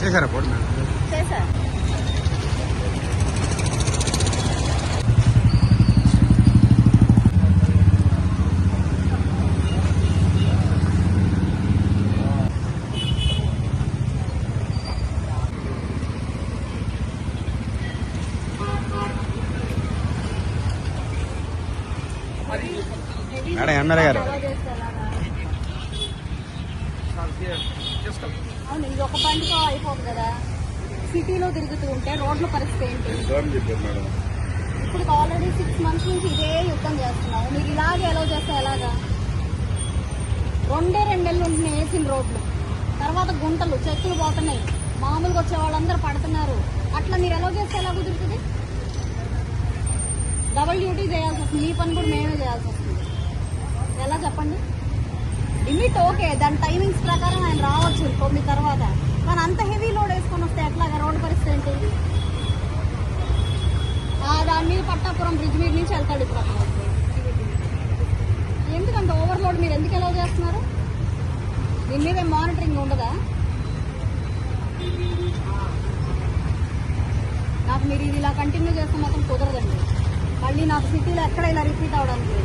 చేశారా పోటీ? చేశారు. మేడం ఎమ్మెల్యే గారు అవును, ఇది ఒక బండితో అయిపోదు కదా. సిటీలో తిరుగుతూ ఉంటే రోడ్ల పరిస్థితి ఏంటి? ఇప్పుడు ఆల్రెడీ 6 months నుంచి ఇదే యుద్ధం చేస్తున్నావు. మీరు ఇలాగే ఎలా చేస్తే ఎలాగా? 2 నెలలు ఉంటున్నాయి వేసిన రోడ్లు, తర్వాత గుంటలు చెక్కులు పోతున్నాయి, మామూలుగా వచ్చే వాళ్ళందరూ పడుతున్నారు. అట్లా మీరు ఎలా చేస్తే ఎలా కుదురుతుంది? డబుల్ డ్యూటీ చేయాల్సి వస్తుంది. ఈ పని కూడా మేమే చేయాల్సి వస్తుంది. ఎలా చెప్పండి? లిమిట్ ఓకే, దాని టైమింగ్స్ ప్రకారం ఆయన రావచ్చు 9 తర్వాత. కానీ అంత హెవీ లోడ్ వేసుకొని వస్తే ఎట్లాగా? రోడ్డు పరిస్థితి ఏంటి? దాని మీద పట్టాపురం బ్రిడ్జ్ మీద నుంచి వెళ్తాడు ఇప్పుడు అక్కడ. ఎందుకంత ఓవర్లోడ్ మీరు ఎందుకు ఎలా చేస్తున్నారు? దీని మీద మానిటరింగ్ ఉండదా? నాకు మీరు ఇది ఇలా కంటిన్యూ చేస్తే మాత్రం కుదరదండి. మళ్ళీ నాకు సిటీలో ఎక్కడైనా రిపీట్ అవడానికి